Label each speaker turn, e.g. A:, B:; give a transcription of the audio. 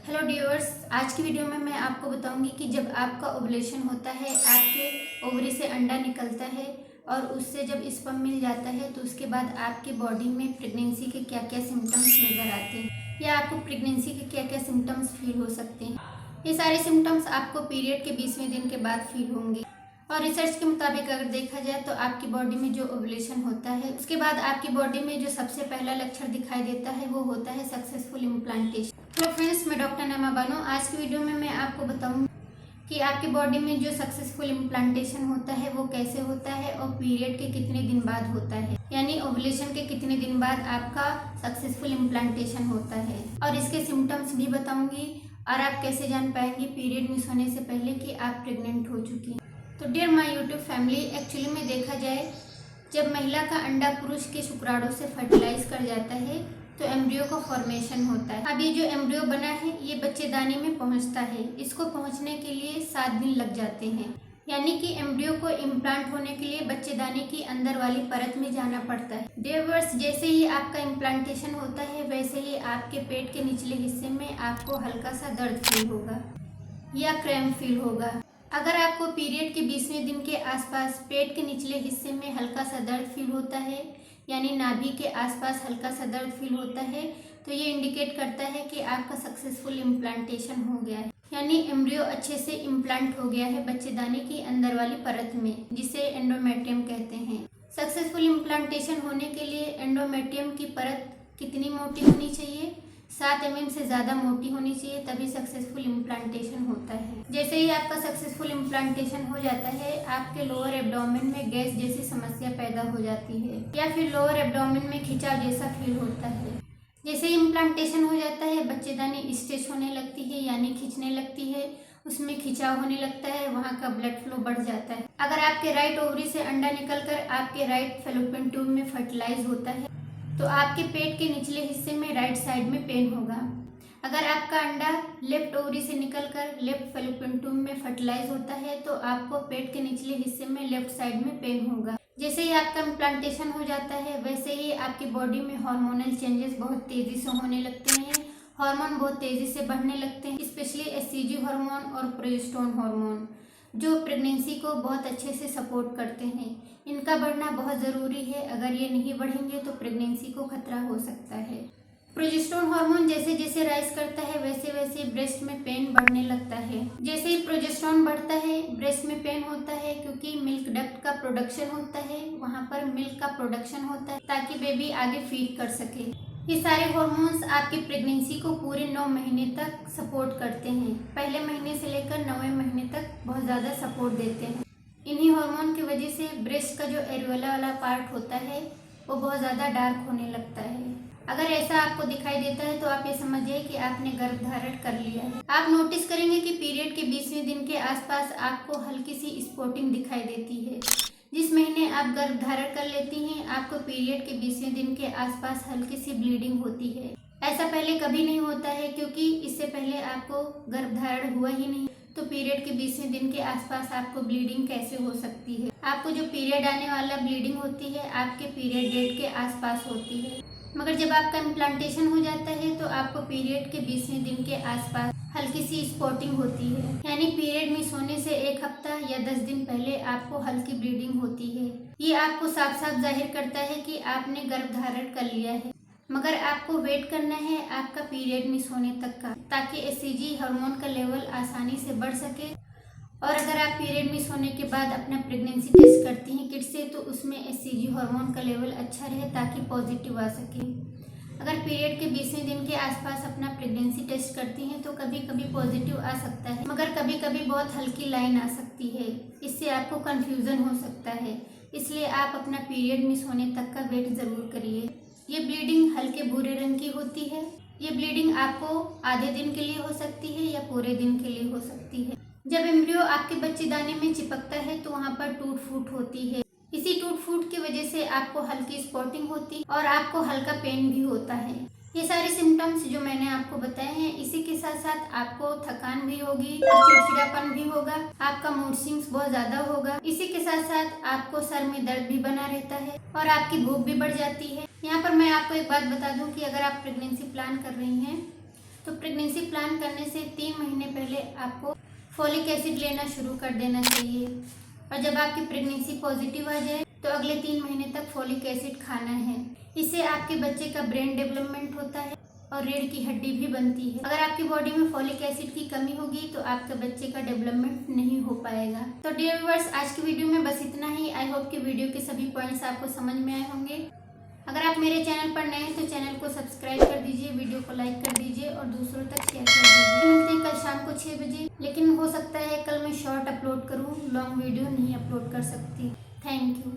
A: Hello dears, आज की video में मैं आपको बताऊंगी कि जब आपका ओवुलेशन होता है, आपके ओवरी से अंडा निकलता है और उससे जब स्पर्म मिल जाता है तो उसके बाद आपकी बॉडी में प्रेगनेंसी के क्या क्या सिम्टम्स नज़र आते हैं या आपको प्रेगनेंसी के क्या क्या सिम्टम्स फील हो सकते हैं। ये सारे सिम्टम्स आपको पीरियड के 20वें दिन के बाद फील होंगे। और रिसर्च के मुताबिक अगर देखा जाए तो आपकी बॉडी में जो ओवुलेशन होता है उसके बाद आपकी बॉडी में जो सबसे पहला लक्षण दिखाई देता है वो होता है सक्सेसफुल इम्प्लांटेशन। हेलो फ्रेंड्स, मैं डॉक्टर नमा बानो। आज की वीडियो में मैं आपको बताऊंगी कि आपकी बॉडी में जो सक्सेसफुल इम्प्लांटेशन होता है वो कैसे होता है और पीरियड के कितने दिन बाद होता है, यानी ओवुलेशन के कितने दिन बाद आपका सक्सेसफुल इम्प्लांटेशन होता है। और इसके सिम्टम्स भी बताऊंगी और आप कैसे जान पाएंगे पीरियड मिस होने से पहले कि आप प्रेग्नेंट हो चुकी हैं। तो dear my YouTube family, actually में देखा जाए जब महिला का अंडा पुरुष के शुक्राणु से फर्टिलाइज कर जाता है तो एम्ब्रियो का फॉर्मेशन होता है। अब ये जो एम्ब्रियो बना है ये बच्चेदानी में पहुंचता है। इसको पहुंचने के लिए 7 दिन लग जाते हैं, यानी कि एम्ब्रियो को इम्प्लांट होने के लिए बच्चेदानी की अंदर वाली परत में जाना पड़ता है। डियर्स, जैसे ही आपका इम्प्लांटेशन होता है वैसे ही आपके पेट के निचले हिस्से में आपको हल्का सा दर्द फील होगा या क्रैम्प फील होगा। अगर आपको पीरियड के 20वें दिन के आसपास पेट के निचले हिस्से में हल्का सा दर्द फील होता है, यानी नाभि के आसपास हल्का सा दर्द फील होता है, तो ये इंडिकेट करता है कि आपका सक्सेसफुल इम्प्लांटेशन हो गया है, यानी एम्ब्रियो अच्छे से इम्प्लांट हो गया है बच्चेदानी की अंदर वाली परत में, जिसे एंडोमेट्रियम कहते हैं। सक्सेसफुल इम्प्लांटेशन होने के लिए एंडोमेट्रियम की परत कितनी मोटी होनी चाहिए? 7 mm से ज़्यादा मोटी होनी चाहिए, तभी सक्सेसफुल इम्प्लांटेशन होता है। जैसे ही आपका सक्सेसफुल इम्प्लांटेशन हो जाता है आपके लोअर एब्डोमेन में गैस जैसी समस्या पैदा हो जाती है या फिर लोअर एब्डोमेन में खिंचाव जैसा फील होता है। जैसे ही इम्प्लांटेशन हो जाता है बच्चेदानी स्ट्रेच होने लगती है, यानी खिंचने लगती है, उसमें खिंचाव होने लगता है, वहाँ का ब्लड फ्लो बढ़ जाता है। अगर आपके राइट ओवरी से अंडा निकलकर आपके राइट फैलोपियन ट्यूब में फर्टिलाइज होता है तो आपके पेट के निचले हिस्से में राइट साइड में पेन होगा। अगर आपका अंडा लेफ्ट ओवरी से निकलकर लेफ्ट फैलोपियन ट्यूब में फर्टिलाइज होता है तो आपको पेट के निचले हिस्से में लेफ्ट साइड में पेन होगा। जैसे ही आपका इम्प्लांटेशन हो जाता है वैसे ही आपकी बॉडी में हार्मोनल चेंजेस बहुत तेजी से होने लगते हैं। हार्मोन बहुत तेजी से बढ़ने लगते हैं, स्पेशली एससीजी हार्मोन और प्रोजेस्टेरोन हार्मोन, जो प्रेगनेंसी को बहुत अच्छे से सपोर्ट करते हैं। इनका बढ़ना बहुत ज़रूरी है, अगर ये नहीं बढ़ेंगे तो प्रेगनेंसी को खतरा हो सकता है। प्रोजेस्टेरोन हार्मोन जैसे जैसे राइज करता है वैसे वैसे ब्रेस्ट में पेन बढ़ने लगता है। जैसे ही प्रोजेस्टेरोन बढ़ता है ब्रेस्ट में पेन होता है, क्योंकि मिल्क डक्ट का प्रोडक्शन होता है, वहाँ पर मिल्क का प्रोडक्शन होता है ताकि बेबी आगे फीड कर सके। ये सारे हार्मोन्स आपकी प्रेगनेंसी को पूरे 9 महीने तक सपोर्ट करते हैं। पहले महीने से लेकर 9वें महीने तक बहुत ज़्यादा सपोर्ट देते हैं। इन्हीं हार्मोन की वजह से ब्रेस्ट का जो एरियोला वाला पार्ट होता है वो बहुत ज़्यादा डार्क होने लगता है। अगर ऐसा आपको दिखाई देता है तो आप ये समझिए कि आपने गर्भधारण कर लिया है। आप नोटिस करेंगे कि पीरियड के 20वें दिन के आसपास आपको हल्की सी स्पॉटिंग दिखाई देती है। जिस महीने आप गर्भधारण कर लेती हैं आपको पीरियड के 20वें दिन के आसपास हल्की सी ब्लीडिंग होती है। ऐसा पहले कभी नहीं होता है, क्योंकि इससे पहले आपको गर्भधारण हुआ ही नहीं, तो पीरियड के 20वें दिन के आसपास आपको ब्लीडिंग कैसे हो सकती है? आपको जो पीरियड आने वाला ब्लीडिंग होती है आपके पीरियड डेट के आसपास होती है। मगर जब आपका इम्प्लांटेशन हो जाता है तो आपको पीरियड के 20वें दिन के आसपास हल्की सी स्पॉटिंग होती है, यानी पीरियड मिस होने से 1 हफ्ता या 10 दिन पहले आपको हल्की ब्लीडिंग होती है। ये आपको साफ साफ जाहिर करता है कि आपने गर्भधारण कर लिया है। मगर आपको वेट करना है आपका पीरियड मिस होने तक का, ताकि एससीजी हार्मोन का लेवल आसानी से बढ़ सके। और अगर आप पीरियड मिस होने के बाद अपना प्रेगनेंसी टेस्ट करती हैं किट से तो उसमें एससीजी हार्मोन का लेवल अच्छा रहे ताकि पॉजिटिव आ सके। अगर पीरियड के 20वें दिन के आसपास अपना प्रेगनेंसी टेस्ट करती हैं तो कभी कभी पॉजिटिव आ सकता है, मगर कभी कभी बहुत हल्की लाइन आ सकती है। इससे आपको कन्फ्यूज़न हो सकता है, इसलिए आप अपना पीरियड मिस होने तक का वेट ज़रूर करिए। ये ब्लीडिंग हल्के भूरे रंग की होती है। ये ब्लीडिंग आपको आधे दिन के लिए हो सकती है या पूरे दिन के लिए हो सकती है। जब एम्ब्रियो आपके बच्चेदानी में चिपकता है तो वहाँ पर टूट फूट होती है। इसी टूट फूट की वजह से आपको हल्की स्पॉटिंग होती है और आपको हल्का पेन भी होता है। ये सारे सिम्टम्स जो मैंने आपको बताए हैं, इसी के साथ साथ आपको थकान भी होगी, चिड़चिड़ापन भी होगा, आपका मूड स्विंग्स बहुत ज्यादा होगा। इसी के साथ साथ आपको सर में दर्द भी बना रहता है और आपकी भूख भी बढ़ जाती है। यहाँ पर मैं आपको एक बात बता दूं कि अगर आप प्रेगनेंसी प्लान कर रही हैं तो प्रेगनेंसी प्लान करने से 3 महीने पहले आपको फॉलिक एसिड लेना शुरू कर देना चाहिए। और जब आपकी प्रेगनेंसी पॉजिटिव आ जाए तो अगले 3 महीने तक फॉलिक एसिड खाना है। इससे आपके बच्चे का ब्रेन डेवलपमेंट होता है और रीढ़ की हड्डी भी बनती है। अगर आपकी बॉडी में फॉलिक एसिड की कमी होगी तो आपके बच्चे का डेवलपमेंट नहीं हो पाएगा। तो डियर व्यूअर्स, आज की वीडियो में बस इतना ही। आई होप कि वीडियो के सभी पॉइंट्स आपको समझ में आए होंगे। अगर आप मेरे चैनल पर नए हैं तो चैनल को सब्सक्राइब कर दीजिए, वीडियो को लाइक कर दीजिए और दूसरों तक शेयर कर दीजिए। मिलते हैं कल शाम को 6 बजे, लेकिन हो सकता है कल मैं शॉर्ट अपलोड करूँ, लॉन्ग वीडियो नहीं अपलोड कर सकती। Thank you.